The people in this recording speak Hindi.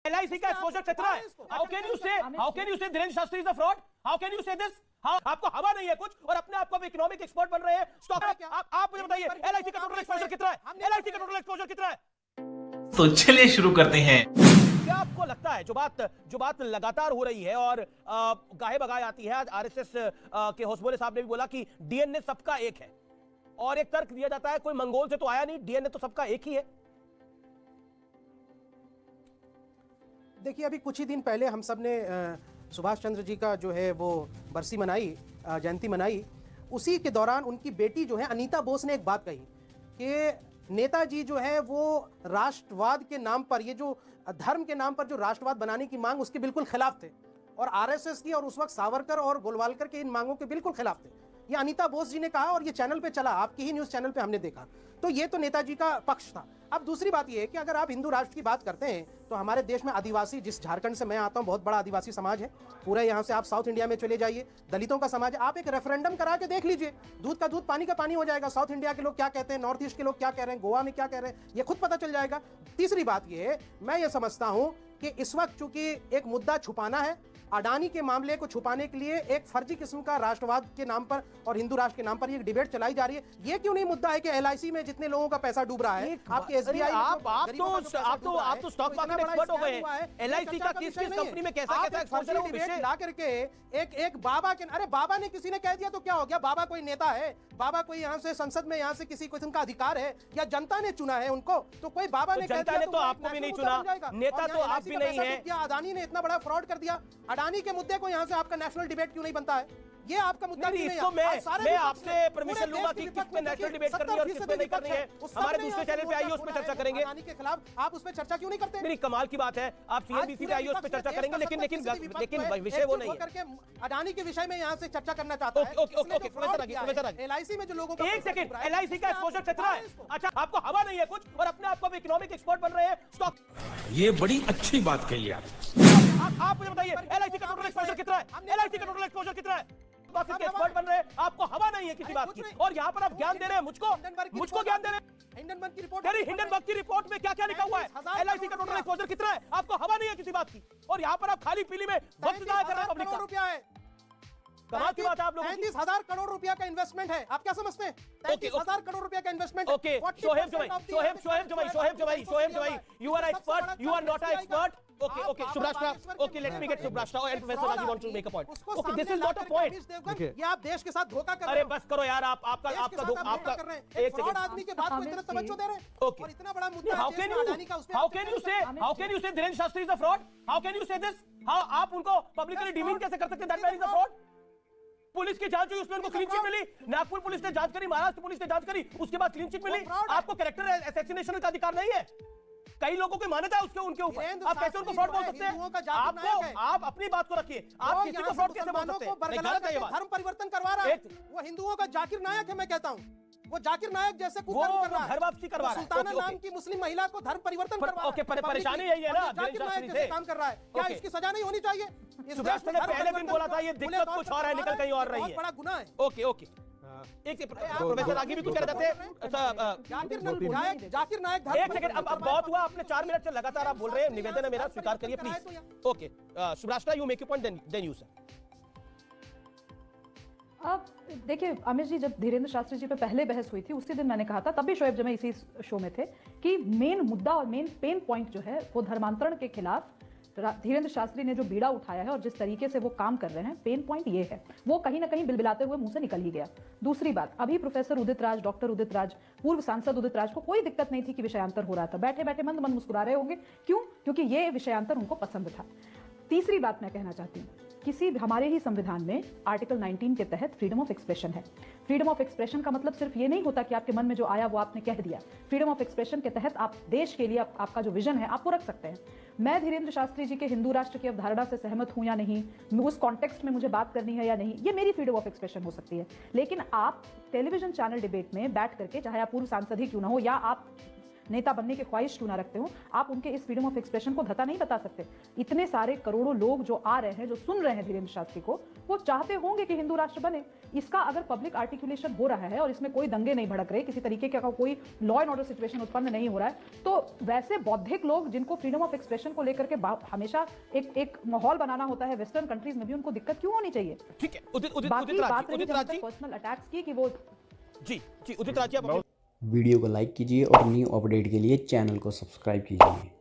LIC का एक्सपोजर कितना है? How can you say Dhirendra Shastri is a fraud? How can you say this? आपको हवा नहीं है कुछ और अपने आप को आप इकोनॉमिक एक्सपर्ट बन रहे हैं। स्टॉक आप मुझे बताइए LIC का टोटल एक्सपोजर कितना है? LIC का टोटल एक्सपोजर कितना है? तो चलिए शुरू करते हैं। क्या आपको लगता है जो बात लगातार हो रही है और गाहे बगाए आती है, आज आरएसएस के होसबोले साहब ने भी बोला कि डीएनए सबका एक है और एक तर्क दिया जाता है कोई मंगोल से तो आया नहीं, डीएनए तो सबका एक ही है। देखिए, अभी कुछ ही दिन पहले हम सब ने सुभाष चंद्र जी का जो है वो बरसी मनाई, जयंती मनाई। उसी के दौरान उनकी बेटी जो है अनीता बोस ने एक बात कही कि नेताजी जो है वो राष्ट्रवाद के नाम पर, ये जो धर्म के नाम पर जो राष्ट्रवाद बनाने की मांग, उसके बिल्कुल खिलाफ थे और आरएसएस की और उस वक्त सावरकर और गोलवालकर के इन मांगों के बिल्कुल खिलाफ थे। ये अनीता बोस जी ने कहा और ये चैनल पे चला, आपकी ही न्यूज़ चैनल पे हमने देखा। तो ये तो नेताजी का पक्ष था। अब दूसरी बात ये है कि अगर आप हिंदू राष्ट्र की बात करते हैं तो हमारे देश में आदिवासी, जिस झारखंड से मैं आता हूँ, बहुत बड़ा आदिवासी समाज है। पूरे यहाँ से आप साउथ इंडिया में चले जाइए, दलितों का समाज है। आप एक रेफरेंडम करा के देख लीजिए, दूध का दूध पानी का पानी हो जाएगा। साउथ इंडिया के लोग क्या कहते हैं, नॉर्थ ईस्ट के लोग क्या कह रहे हैं, गोवा में क्या कह रहे हैं, ये खुद पता चल जाएगा। तीसरी बात ये है, मैं ये समझता हूँ कि इस वक्त चूंकि एक मुद्दा छुपाना है, अडानी के मामले को छुपाने के लिए एक फर्जी किस्म का राष्ट्रवाद के नाम पर और हिंदू राष्ट्र के नाम पर ये डिबेट चलाई जा रही है। ये क्यों नहीं मुद्दा है कि एलआईसी में जितने लोगों का पैसा डूब रहा है, आपके एसबीआई, आप तो स्टॉक मार्केट एक्सपर्ट हो गए हैं। एलआईसी का किस कंपनी में कैसा एक्सपोजर है, वो विषय ला करके एक बाबा के, अरे बाबा ने किसी ने कह दिया तो क्या हो गया? बाबा कोई नेता है? बाबा कोई यहाँ से संसद में यहाँ से किसी किस्म का अधिकार है या जनता ने चुना है उनको? तो कोई बाबा ने जनता ने तो आपको भी नहीं चुना, नेता तो आप भी नहीं है। क्या अडानी ने इतना बड़ा फ्रॉड कर दिया? अडानी के मुद्दे को यहाँ से आपका नेशनल डिबेट क्यों नहीं बनता है? ये आपका मुद्दा नहीं है। इसको मैं आपसे परमिशन लूंगा कि किसमें नेशनल डिबेट करनी है और किसमें नहीं करनी है। हमारे दूसरे चैनल पे आइए, उस पर चर्चा करेंगे। अडानी के खिलाफ आप उस पर चर्चा क्यों नहीं करते? मेरी कमाल की बात है, आप सीएनबीसी पे आइए, उस पर चर्चा करेंगे, लेकिन विषय वो नहीं है। अडानी के विषय में यहाँ से चर्चा करना चाहता है। ओके, प्रोफेसर एलआईसी में जो लोगों का, एक सेकंड, एलआईसी का एक्सपोजर कितना है? अच्छा, आपको हवा नहीं है कुछ और अपने आप को आप इकोनॉमिक एक्सपर्ट बन रहे हैं। स्टॉक, ये बड़ी अच्छी बात कही आप मुझे बताइए एलआईसी का टोटल एक्सपोजर कितना है? एलआईसी का टोटल एक्सपोजर कितना है? बाकी के एक्सपर्ट बन रहे हैं, आपको हवा नहीं है किसी बात की और यहाँ पर आप ज्ञान दे रहे हैं मुझको ज्ञान दे रहे हैं। हिंडनबर्ग की रिपोर्ट, हिंडनबर्ग की रिपोर्ट में क्या-क्या लिखा हुआ है? एलआईसी का टोटल एक्सपोजर कितना है? आपको हवा नहीं है किसी बात की और यहाँ पर आप खाली पीली में वक्त जाया कर रहे हैं पब्लिक का। रुपया है, कमाल की बात है आप लोगों की। 35,000 करोड़ रुपया का इन्वेस्टमेंट है। आप क्या समझते हैं? 35,000 करोड़ रुपया का investment. Okay, Shoaib Jawai, you are expert, you are not an expert. Okay, Subhrashta. Okay, let me get Subhrashta and Professor Raji want to make a point. Okay, this is not a point. ये आप देश के साथ धोखा कर रहे अरे हैं। बस करो यार, आपका एक फ्रॉड आदमी के बात को इतना तवज्जो दे रहे हैं। Okay. और इतना बड़ा मुद्दा How can you say Dhirendra Shastri is a fraud? How can you say this? How आप उनको पब्लिकली डिमीन कैसे कर सकते हैं? That man is a fraud. Police की जांच हुई, उसमें उनको क्लीन चिट मिली। नागपुर पुलिस ने जांच करी, महाराष्ट्र पुलिस ने जांच करी, उसके बाद क्लीन चिट मिली। आपको कैरेक्टर असैसिनेशन का अधिकार नहीं है। कई लोगों की मान्यता है उसके उनके ऊपर, आप कैसे उनको फ्रॉड बोल सकते हैं? आप अपनी बात को रखिए, आप किसी को फ्रॉड कैसे बोल सकते हैं? धर्म परिवर्तन करवा रहा है वो हिंदुओं का जाकिर नायक है। मैं कहता हूँ वो जाकिर नायक जैसे कुकर्म कर रहा है, घर वापसी करवा रहा है। सुल्ताना नाम की मुस्लिम महिला को धर्म परिवर्तन करवा रहा है। ओके, परेशानी यही है ना, जाकिर नायक जैसे काम कर रहा है। क्या इसकी सजा नहीं होनी चाहिए? सुभाष ने पहले दिन बोला था ये दिक्कत कुछ और है, निकल कहीं और रही है। बड़ा गुनाह है। ओके, एक प्रोफेसर आगे भी कुछ कह रहे थे। जाकिर नायक एक सेकंड, अब बहुत हुआ, आपने 4 मिनट से लगातार आप बोल रहे हैं, निवेदन है मेरा, स्वीकार करिए please. Okay, Subhash, you make your point, then you sir. अब देखिए अमित जी, जब धीरेन्द्र शास्त्री जी पे पहले बहस हुई थी उसी दिन मैंने कहा था, तब भी शोएब जमाई इसी शो में थे, कि मेन मुद्दा और मेन पेन पॉइंट जो है वो धर्मांतरण के खिलाफ धीरेन्द्र शास्त्री ने जो बीड़ा उठाया है और जिस तरीके से वो काम कर रहे हैं, पेन पॉइंट ये है, वो कहीं ना कहीं बिलबिलाते हुए मुंह से निकल ही गया। दूसरी बात, अभी प्रोफेसर उदित राज, डॉक्टर उदित राज, पूर्व सांसद उदित राज को कोई दिक्कत नहीं थी कि विषयांतर हो रहा था, बैठे बैठे मंद मंद मुस्कुरा रहे होंगे। क्यों? क्योंकि ये विषयांतर उनको पसंद था। तीसरी बात मैं कहना चाहती हूँ, किसी हमारे ही संविधान में आर्टिकल 19 के तहत फ्रीडम ऑफ एक्सप्रेशन है। फ्रीडम ऑफ एक्सप्रेशन का मतलब सिर्फ ये नहीं होता कि आपके मन में जो आया वो आपने कह दिया। फ्रीडम ऑफ एक्सप्रेशन के तहत आप देश के लिए आपका जो विजन है आप वो रख सकते हैं। मैं धीरेन्द्र शास्त्री जी के हिंदू राष्ट्र की अवधारणा से सहमत हूं या नहीं, उस कॉन्टेक्स्ट में मुझे बात करनी है या नहीं, ये मेरी फ्रीडम ऑफ एक्सप्रेशन हो सकती है। लेकिन आप टेलीविजन चैनल डिबेट में बैठ करके, चाहे आप पूर्व सांसद ही क्यों ना हो या आप नेता बनने की ख्वाहिश क्यों ना रखते हो, आप उनके इस फ्रीडम ऑफ एक्सप्रेशन को धता नहीं बता सकते। इतने सारे करोड़ों लोग जो आ रहे हैं, जो सुन रहे हैं धीरेन्द्र शास्त्री को, वो चाहते होंगे कि हिंदू राष्ट्र बने। इसका अगर पब्लिक आर्टिकुलेशन हो रहा है और इसमें कोई दंगे नहीं भड़क रहे, किसी तरीके का कोई लॉ एंड ऑर्डर सिचुएशन उत्पन्न नहीं हो रहा है, तो वैसे बौद्धिक लोग जिनको फ्रीडम ऑफ एक्सप्रेशन को लेकर के हमेशा एक माहौल बनाना होता है वेस्टर्न कंट्रीज में भी, उनको दिक्कत क्यों होनी चाहिए? ठीक है, उदित बाकी बात राज रही जी, जहाँ तक पर्सनल अटैक्स की कि वो जी जी उदित राज जी, आप वीडियो को लाइक कीजिए और न्यू अपडेट के लिए चैनल को सब्सक्राइब कीजिए।